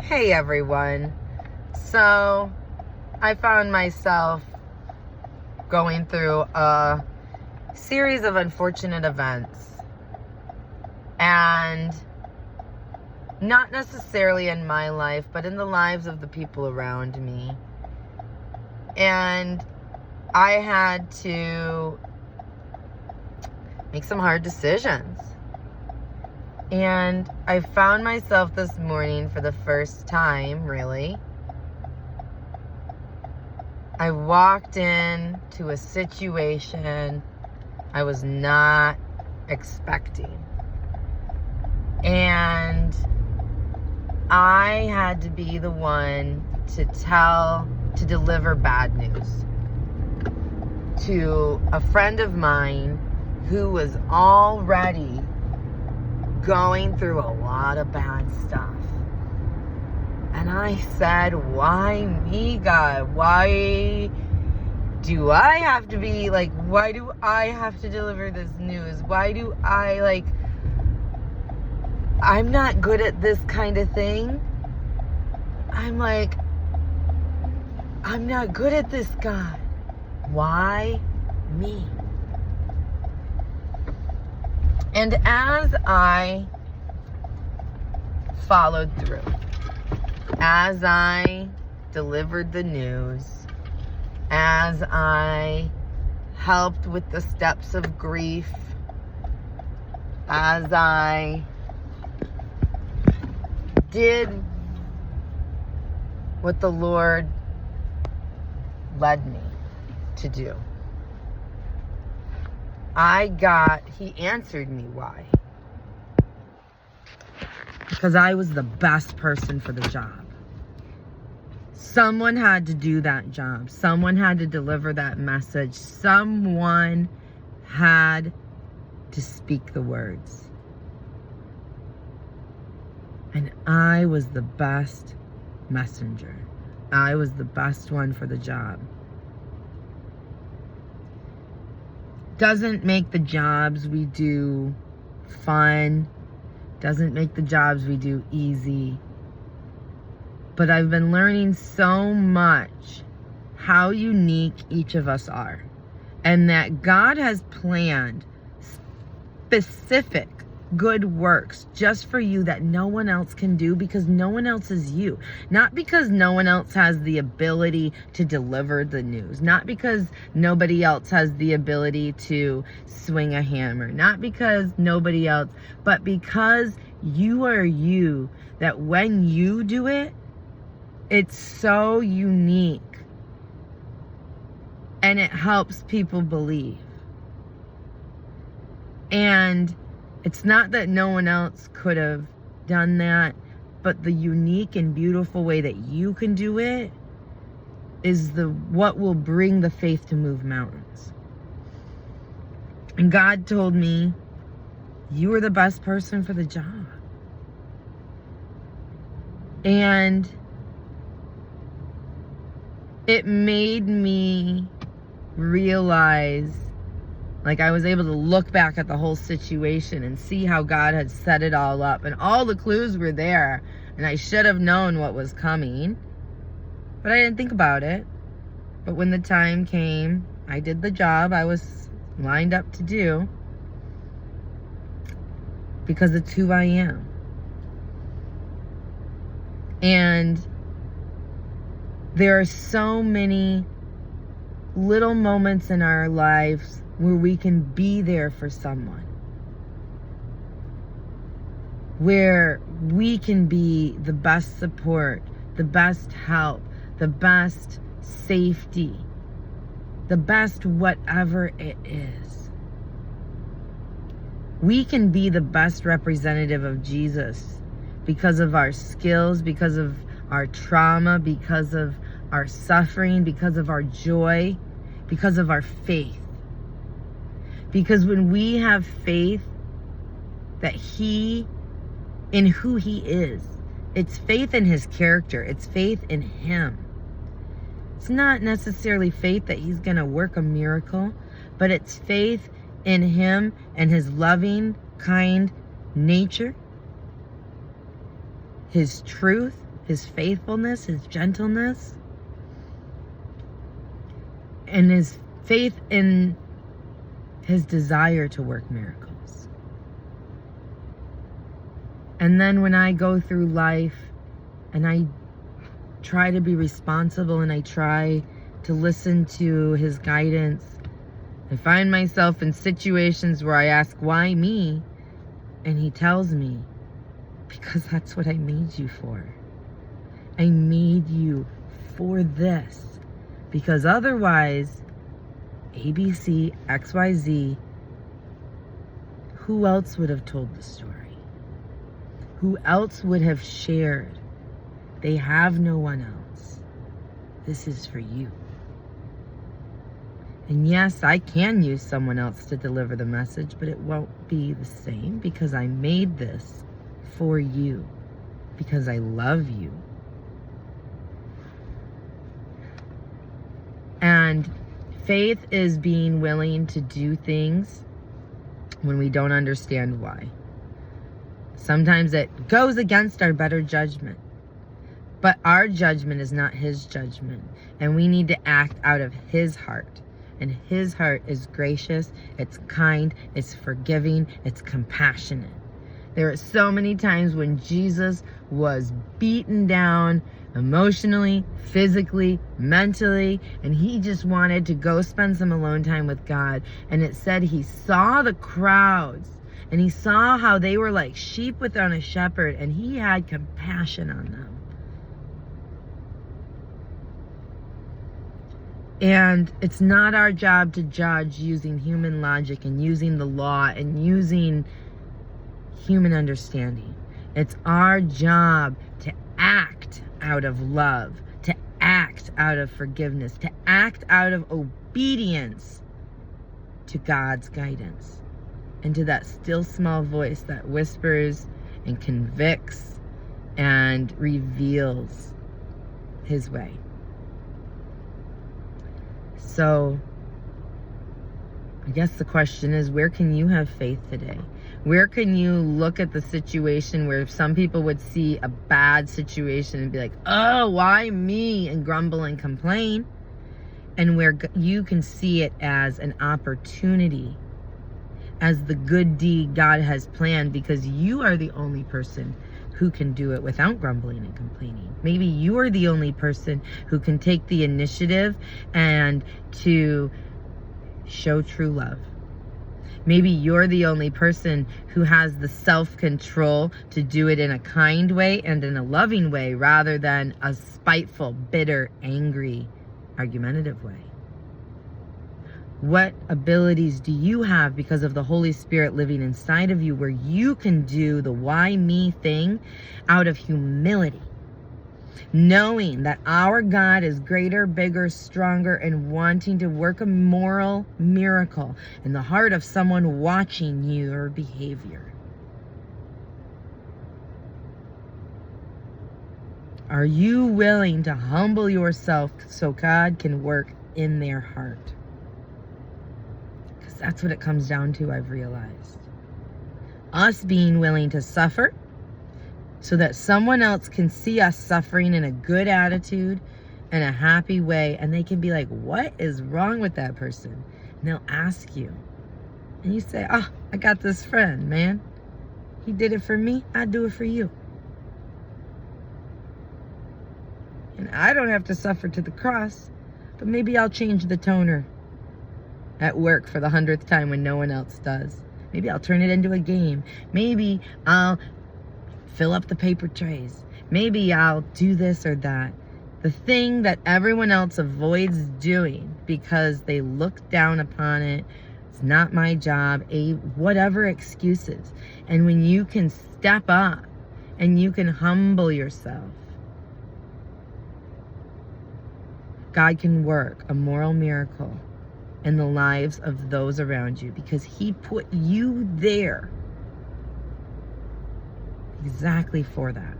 Hey everyone. So I found myself going through a series of unfortunate events, and not necessarily in my life, but in the lives of the people around me. And I had to make some hard decisions. And I found myself this morning for the first time, really. I walked in to a situation I was not expecting. And I had to be the one to deliver bad news to a friend of mine who was already going through a lot of bad stuff. And I said, why me, God? Why do I have to be like, why do I have to deliver this news? Why do I I'm not good at this kind of thing. I'm not good at this, God. Why me? And as I followed through, as I delivered the news, as I helped with the steps of grief, as I did what the Lord led me to do, He answered me. Why? Because I was the best person for the job. Someone had to do that job. Someone had to deliver that message. Someone had to speak the words. And I was the best messenger. I was the best one for the job. Doesn't make the jobs we do fun. Doesn't make the jobs we do easy. But I've been learning so much how unique each of us are. And that God has planned specific good works just for you that no one else can do, because no one else is you. Not because no one else has the ability to deliver the news. Not because nobody else has the ability to swing a hammer. Not because nobody else, but because you are you, that when you do it, it's so unique. And it helps people believe. And it's not that no one else could have done that, but the unique and beautiful way that you can do it is what will bring the faith to move mountains. And God told me, you are the best person for the job. And it made me realize, I was able to look back at the whole situation and see how God had set it all up. And all the clues were there. And I should have known what was coming. But I didn't think about it. But when the time came, I did the job I was lined up to do. Because it's who I am. And there are so many little moments in our lives where we can be there for someone. Where we can be the best support, the best help, the best safety, the best whatever it is. We can be the best representative of Jesus because of our skills, because of our trauma, because of our suffering, because of our joy, because of our faith. Because when we have faith that in who He is, it's faith in His character, it's faith in Him. It's not necessarily faith that He's going to work a miracle, but it's faith in Him and His loving, kind nature, His truth, his faithfulness, his gentleness, and his faith in his desire to work miracles. And then when I go through life and I try to be responsible and I try to listen to his guidance, I find myself in situations where I ask, why me? And he tells me, because that's what I made you for. I made you for this. Because otherwise, ABC, XYZ, who else would have told the story? Who else would have shared? They have no one else. This is for you. And yes, I can use someone else to deliver the message, but it won't be the same because I made this for you, because I love you. And faith is being willing to do things when we don't understand why. Sometimes it goes against our better judgment. But our judgment is not his judgment. And we need to act out of his heart. And his heart is gracious, it's kind, it's forgiving, it's compassionate. There are so many times when Jesus was beaten down emotionally, physically, mentally, and he just wanted to go spend some alone time with God. And it said he saw the crowds and he saw how they were like sheep without a shepherd, and he had compassion on them. And it's not our job to judge using human logic and using the law and using human understanding. It's our job to act out of love, to act out of forgiveness, to act out of obedience to God's guidance and to that still small voice that whispers and convicts and reveals his way. So I guess the question is, where can you have faith today? Where can you look at the situation where some people would see a bad situation and be like, oh, why me? And grumble and complain. And where you can see it as an opportunity, as the good deed God has planned, because you are the only person who can do it without grumbling and complaining. Maybe you are the only person who can take the initiative and to show true love. Maybe you're the only person who has the self-control to do it in a kind way and in a loving way rather than a spiteful, bitter, angry, argumentative way. What abilities do you have because of the Holy Spirit living inside of you where you can do the why me thing out of humility, knowing that our God is greater, bigger, stronger, and wanting to work a moral miracle in the heart of someone watching your behavior? Are you willing to humble yourself so God can work in their heart? Because that's what it comes down to, I've realized. Us being willing to suffer so that someone else can see us suffering in a good attitude and a happy way, and they can be like, what is wrong with that person? And they'll ask you. And you say, oh, I got this friend, man. He did it for me, I do it for you. And I don't have to suffer to the cross, but maybe I'll change the toner at work for the 100th time when no one else does. Maybe I'll turn it into a game. Maybe I'll fill up the paper trays. Maybe I'll do this or that. The thing that everyone else avoids doing because they look down upon it. It's not my job, whatever excuses. And when you can step up and you can humble yourself, God can work a moral miracle in the lives of those around you because he put you there exactly for that.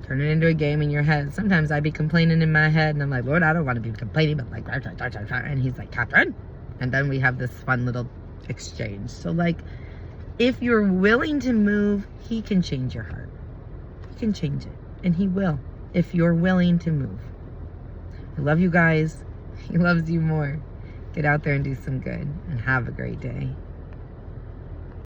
Turn it into a game in your head. Sometimes I be complaining in my head and I'm like, Lord, I don't want to be complaining, but like, and he's like, Catherine. And then we have this fun little exchange. So like, if you're willing to move, he can change your heart. He can change it. And He will, if you're willing to move. I love you guys. He loves you more. Get out there and do some good. And have a great day.